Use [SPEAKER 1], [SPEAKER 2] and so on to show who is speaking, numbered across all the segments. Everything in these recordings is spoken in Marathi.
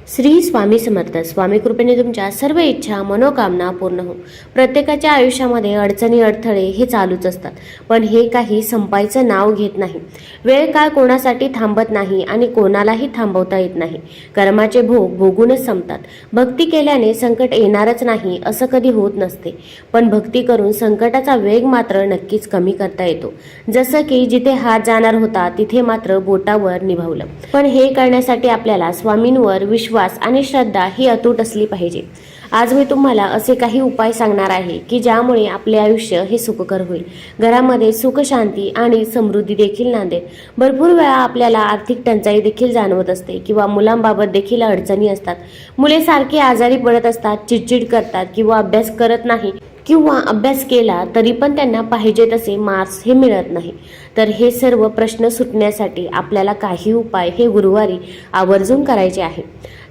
[SPEAKER 1] श्री स्वामी समर्थ. स्वामी कृपेने तुमच्या सर्व इच्छा मनोकामना पूर्ण हो. प्रत्येकाच्या आयुष्यामध्ये अडचणी अडथळे हे चालूच असतात, पण हे काही संपायचं नाव घेत नाही. वेळ काळ कोणासाठी थांबत नाही आणि कोणालाही थांबवता येत नाही. कर्माचे भोग भोगूनच संपतात. भक्ती केल्याने संकट येणारच नाही असं कधी होत नसते, पण भक्ती करून संकटाचा वेग मात्र नक्कीच कमी करता येतो. जसं की जिथे हात जाणार होता तिथे मात्र बोटावर निभावलं. पण हे करण्यासाठी आपल्याला स्वामींवर विश्वास आणि श्रद्धा ही अतूट असली पाहिजे. आज मी तुम्हाला असे काही उपाय सांगणार आहे की ज्यामुळे आपले आयुष्य हे सुखकर होईल. घरामध्ये सुख शांती आणि समृद्धी देखील नांदेल. भरपूर वेळा आपल्याला आर्थिक टंचाई देखील जाणवत असते किंवा मुलांबाबत देखील अडचणी असतात. मुले सारखी आजारी पडत असतात, चिडचिड करतात किंवा अभ्यास करत नाही किंवा अभ्यास केला तरी पण त्यांना पाहिजे तसे मार्क्स हे मिळत नाही. तर हे सर्व प्रश्न सुटण्यासाठी आपल्याला काही उपाय हे गुरुवारी आवर्जून करायचे आहे.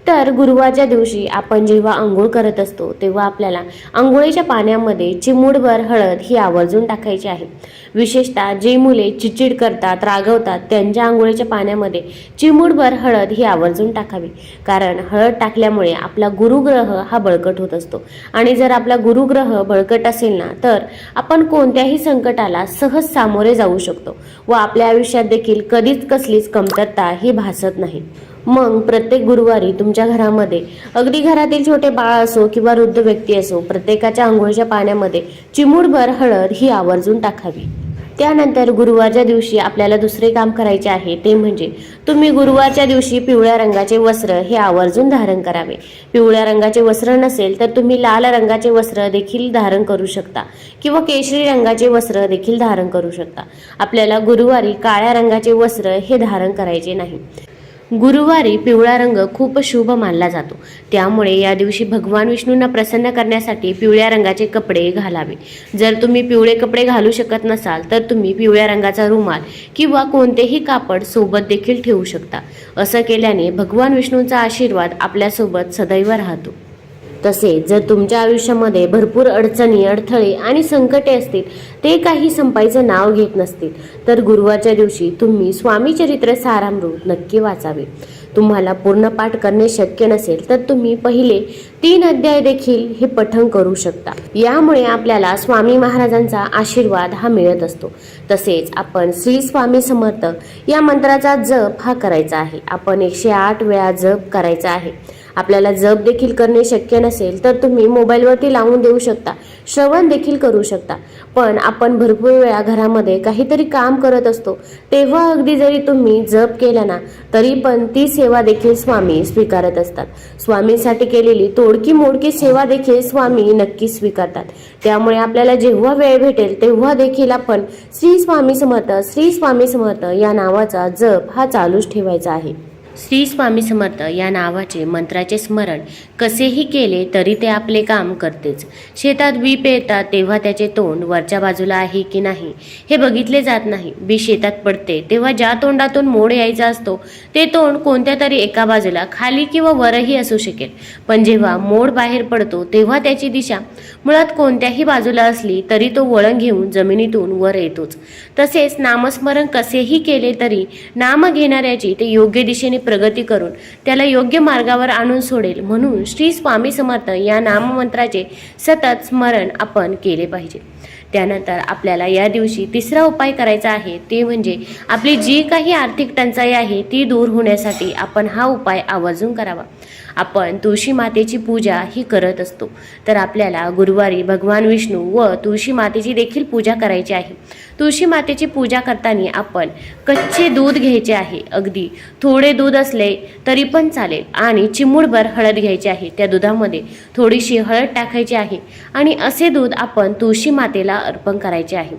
[SPEAKER 1] तर गुरुवारच्या दिवशी आपण जेव्हा आंघोळ करत असतो तेव्हा आपल्याला आंघोळीच्या पाण्यामध्ये चिमूटभर हळद ही आवर्जून टाकायची आहे. विशेषतः जे मुले चिडचिड करतात, रागवतात, त्यांच्या आंघोळीच्या पाण्यामध्ये चिमूटभर हळद ही आवर्जून टाकावी. कारण हळद टाकल्यामुळे आपला गुरुग्रह हा बळकट होत असतो आणि जर आपला गुरुग्रह बळकट असेल ना तर आपण कोणत्याही संकटाला सहज सामोरे जाऊ शकतो व आपल्या आयुष्यात देखील कधीच कसलीच कमतरता ही भासत नाही. मग प्रत्येक गुरुवारी तुमच्या घरामध्ये अगदी घरातील छोटे बाळ असो किंवा वृद्ध व्यक्ती असो, प्रत्येकाच्या आंघोळीच्या पाण्यामध्ये चिमूटभर हळद ही आवर्जून टाकावी. त्यानंतर गुरुवारच्या दिवशी आपल्याला दुसरे काम करायचे आहे, ते म्हणजे तुम्ही गुरुवारच्या दिवशी पिवळ्या रंगाचे वस्त्र हे आवर्जून धारण करावे. पिवळ्या रंगाचे वस्त्र नसेल तर तुम्ही लाल रंगाचे वस्त्र देखील धारण करू शकता किंवा केशरी रंगाचे वस्त्र देखील धारण करू शकता. आपल्याला गुरुवारी काळ्या रंगाचे वस्त्र हे धारण करायचे नाही. गुरुवारी पिवळा रंग खूप शुभ मानला जातो, त्यामुळे या दिवशी भगवान विष्णूंना प्रसन्न करण्यासाठी पिवळ्या रंगाचे कपडे घालावे. जर तुम्ही पिवळे कपडे घालू शकत नसाल तर तुम्ही पिवळ्या रंगाचा रुमाल किंवा कोणतेही कापड सोबत देखील ठेवू शकता. असं केल्याने भगवान विष्णूंचा आशीर्वाद आपल्यासोबत सदैव राहतो. तसेच जर तुमच्या आयुष्यामध्ये भरपूर अडचणी, अडथळे आणि संकटे असतील, ते काही संपायचं नाव घेत नसतील, तर गुरुवारच्या दिवशी तुम्ही स्वामी चरित्र सारामृत नक्की वाचावे. तुम्हाला पूर्ण पाठ करणे शक्य नसेल तर तुम्ही पहिले 3 अध्याय देखील हे पठण करू शकता. यामुळे आपल्याला स्वामी महाराजांचा आशीर्वाद हा मिळत असतो. तसेच आपण श्री स्वामी समर्थ या मंत्राचा जप हा करायचा आहे. आपण 108 वेळा जप करायचा आहे. आपल्याला जप देखील करणे शक्य नसेल तर तुम्ही मोबाईलवरती लावून देऊ शकता, श्रवण देखील करू शकता. पण आपण भरपूर वेळा घरामध्ये काहीतरी काम करत असतो, तेव्हा अगदी जरी तुम्ही जप केला ना तरी पण ती सेवा देखील स्वामी स्वीकारत असतात. स्वामींसाठी केलेली तोडकी मोडकी सेवा देखील स्वामी नक्की स्वीकारतात. त्यामुळे आपल्याला जेव्हा वेळ भेटेल तेव्हा देखील आपण श्री स्वामी समर्थ, श्री स्वामी समर्थ या नावाचा जप हा चालूच ठेवायचा आहे. श्री स्वामी समर्थ या नावाचे मंत्राचे स्मरण कसेही केले तरी ते आपले काम करतेच. शेतात बी पेरतात तेव्हा त्याचे तोंड वरच्या बाजूला आहे की नाही हे बघितले जात नाही. बी शेतात पडते तेव्हा ज्या तोंडातून मोड यायचा असतो ते तोंड कोणत्या तरी एका बाजूला खाली किंवा वरही असू शकेल, पण जेव्हा मोड बाहेर पडतो तेव्हा त्याची दिशा मुळात कोणत्याही बाजूला असली तरी तो वळण घेऊन जमिनीतून वर येतोच. तसेच नामस्मरण कसेही केले तरी नाम घेणाऱ्याची ते योग्य दिशेने प्रगती करून त्याला योग्य मार्गावर आणून सोडेल. म्हणून श्री स्वामी समर्थ या नाममंत्राचे सतत स्मरण आपण केले पाहिजे. त्यानंतर आपल्याला या दिवशी तिसरा उपाय करायचा आहे, ते म्हणजे आपली जी काही आर्थिक टंचाई आहे ती दूर होण्यासाठी आपण हा उपाय आवर्जून करावा. आपण तुळशी मातेची पूजा ही करत असतो, तर आपल्याला गुरुवारी भगवान विष्णू व तुळशी मातेची देखील पूजा करायची आहे. तुळशी मातेची पूजा करताना आपण कच्चे दूध घ्यायचे आहे. अगदी थोडे दूध असले तरी पण चालेल आणि चिमूटभर हळद घ्यायची आहे. त्या दुधामध्ये थोडीशी हळद टाकायची आहे आणि असे दूध आपण तुळशी मातेला अर्पण करायचे आहे.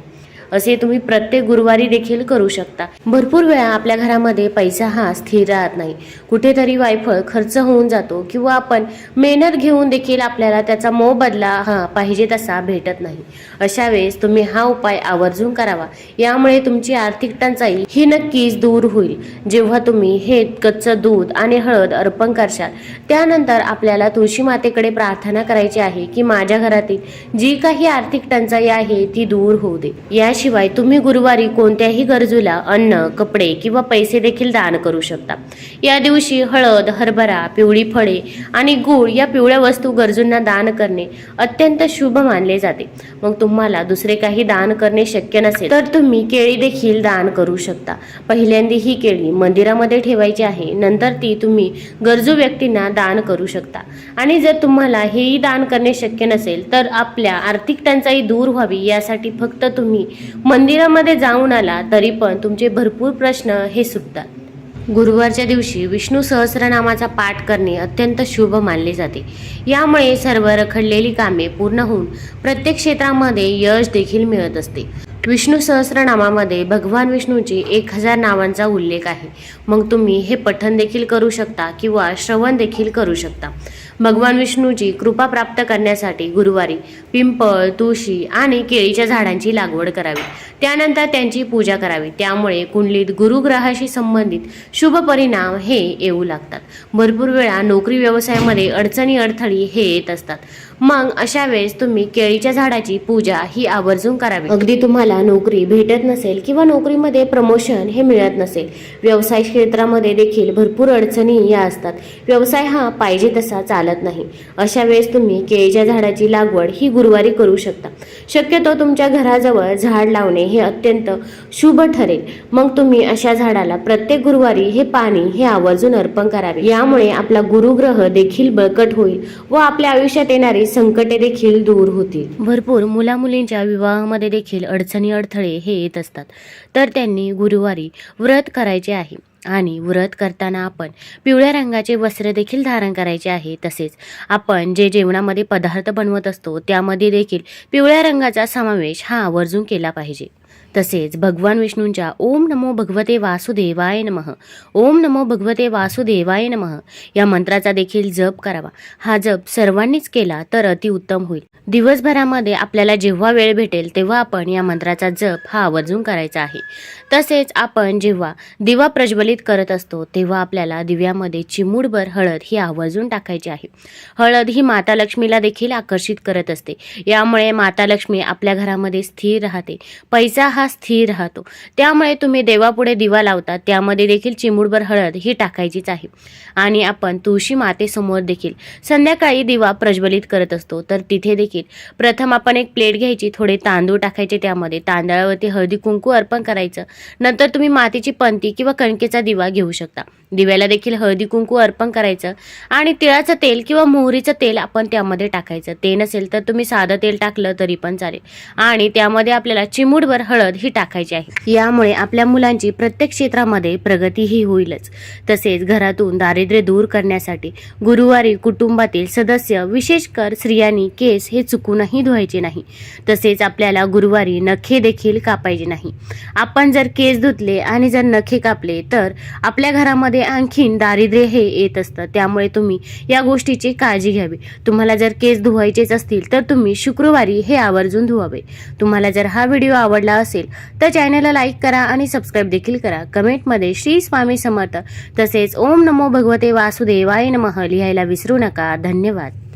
[SPEAKER 1] असे तुम्ही प्रत्येक गुरुवारी देखील करू शकता. भरपूर वेळा आपल्या घरामध्ये पैसा हा स्थिर राहत नाही, कुठेतरी वायफळ खर्च होऊन जातो किंवा आपण मेहनत घेऊन देखील आपल्याला त्याचा मोबदला हा पाहिजे तसा भेटत नाही. अशा वेळेस तुम्ही हा उपाय आवर्जून करावा. यामुळे तुमची आर्थिक टंचाई ही नक्कीच दूर होईल. जेव्हा तुम्ही हे कच्चं दूध आणि हळद अर्पण करशाल त्यानंतर आपल्याला तुळशी मातेकडे प्रार्थना करायची आहे की माझ्या घरातील जी काही आर्थिक टंचाई आहे ती दूर होऊ दे. याशिवाय तुम्ही गुरुवारी कोणत्याही गरजूला अन्न, कपडे किंवा पैसे देखील दान करू शकता. या दिवशी हळद, हरभरा, पिवळी फळे आणि गूळ या पिवळ्या वस्तू गरजूंना दान करणे अत्यंत शुभ मानले जाते. मग तुम्हाला दुसरे काही दान करणे शक्य नसेल तर तुम्ही केळी देखील दान करू शकता. पहिल्यांदा ही केळी मंदिरामध्ये ठेवायची आहे, नंतर ती तुम्ही गरजू व्यक्तींना दान करू शकता. आणि जर तुम्हाला हेही दान करणे शक्य नसेल तर आपल्या आर्थिक टंचाई दूर व्हावी यासाठी फक्त तुम्ही मंदिरामध्ये जाऊन आला तरी पण तुमचे भरपूर प्रश्न हे सुटतात. गुरुवारच्या दिवशी विष्णू सहस्रनामाचा पाठ करणे अत्यंत शुभ मानले जाते. यामुळे सर्व रखडलेली कामे पूर्ण होऊन प्रत्येक क्षेत्रामध्ये यश देखील मिळत असते. विष्णू सहस्रनामामध्ये भगवान विष्णूची 1000 नावांचा उल्लेख आहे. मग तुम्ही हे पठण देखील करू शकता किंवा श्रवण देखील करू शकता. भगवान विष्णूची कृपा प्राप्त करण्यासाठी गुरुवारी पिंपळ, तुळशी आणि केळीच्या झाडांची लागवड करावी. त्यानंतर त्यांची पूजा करावी. त्यामुळे कुंडलीत गुरुग्रहाशी संबंधित शुभ परिणाम हे येऊ लागतात. भरपूर वेळा नोकरी व्यवसायामध्ये अडचणी अडथळी हे येत असतात. मग अशा वेळेस तुम्ही केळीच्या झाडाची पूजा ही आवर्जून करावी. अगदी तुम्हाला नोकरी भेटत नसेल किंवा नोकरीमध्ये प्रमोशन हे मिळत नसेल, व्यवसाय क्षेत्रामध्ये देखील भरपूर अडचणी या असतात, व्यवसाय हा पाहिजे तसा चालत नाही, अशा वेळेस तुम्ही केळीच्या झाडाची लागवड ही गुरुवारी करू शकता. शक्यतो तुमच्या घराजवळ झाड लावणे हे अत्यंत शुभ ठरेल. मग तुम्ही अशा झाडाला प्रत्येक गुरुवारी हे पाणी हे आवर्जून अर्पण करावे. यामुळे आपला गुरुग्रह देखील बळकट होईल व आपल्या आयुष्यात येणारी संकटे देखील दूर होतील. भरपूर मुलामुलींच्या विवाहामध्ये देखील अडचणी अडथळे हे येत असतात, तर त्यांनी गुरुवारी व्रत करायचे आहे. आणि व्रत करताना आपण पिवळ्या रंगाचे वस्त्र देखील धारण करायचे आहे. तसेच आपण जे जेवणामध्ये पदार्थ बनवत असतो त्यामध्ये देखील पिवळ्या रंगाचा समावेश हा आवर्जून केला पाहिजे. तसेच भगवान विष्णूंच्या ओम नमो भगवते वासुदेवाय नमः, ओम नमो भगवते वासुदेवाय नमः या मंत्राचा देखील जप करावा. हा जप सर्वांनीच केला तर अतिउत्तम होईल. दिवसभरामध्ये आपल्याला जेव्हा वेळ भेटेल तेव्हा आपण या मंत्राचा जप हा आवर्जून करायचा आहे. तसेच आपण जेव्हा दिवा प्रज्वलित करत असतो तेव्हा आपल्याला दिव्यामध्ये चिमूटभर हळद ही आवर्जून टाकायची आहे. हळद ही माता लक्ष्मीला देखील आकर्षित करत असते. यामुळे माता लक्ष्मी आपल्या घरामध्ये स्थिर राहते, पैसा हा स्थिर राहतो. त्यामुळे तुम्ही देवापुढे दिवा लावता त्यामध्ये देखील चिमूटभर हळद ही टाकायचीच आहे. आणि आपण तुळशी मातेसमोर देखील संध्याकाळी दिवा प्रज्वलित करत असतो तर तिथे देखील प्रथम आपण एक प्लेट घ्यायची, थोडे तांदूळ टाकायचे, त्यामध्ये तांदळावरती हळदी कुंकू अर्पण करायचं. नंतर तुम्ही मातीची पंती किंवा कणकेचा दिवा घेऊ शकता. दिव्याला देखील हळदी कुंकू अर्पण करायचं आणि तिळाचं तेल किंवा मोहरीचं तेल आपण त्यामध्ये टाकायचं. ते नसेल तर तुम्ही साधं तेल टाकलं तरी पण चालेल. आणि त्यामध्ये आपल्याला चिमूटभर हळद ही टाकायची आहे. यामुळे आपल्या मुलांची प्रत्येक क्षेत्रामध्ये प्रगती ही होईलच. तसेच घरातून दारिद्र्य दूर करण्यासाठी गुरुवारी कुटुंबातील सदस्य विशेषकर स्त्रियांनी केस हे चुकूनही धुवायचे नाही. तसेच आपल्याला गुरुवारी नखे देखील कापायचे नाही. आपण जर केस धुतले आणि जर नखे कापले तर आपल्या घरामध्ये आणखीन दारिद्र्य हे येत असतं. त्यामुळे तुम्ही या गोष्टीची काळजी घ्यावी. तुम्हाला जर केस धुवायचेच असतील तर तुम्ही शुक्रवारी हे आवर्जून धुवावे. तुम्हाला जर हा व्हिडिओ आवडला असेल तर चॅनलला लाईक करा आणि सबस्क्राईब देखील करा. कमेंटमध्ये श्री स्वामी समर्थ तसेच ओम नमो भगवते वासुदेवाय नमः लिहायला विसरू नका. धन्यवाद.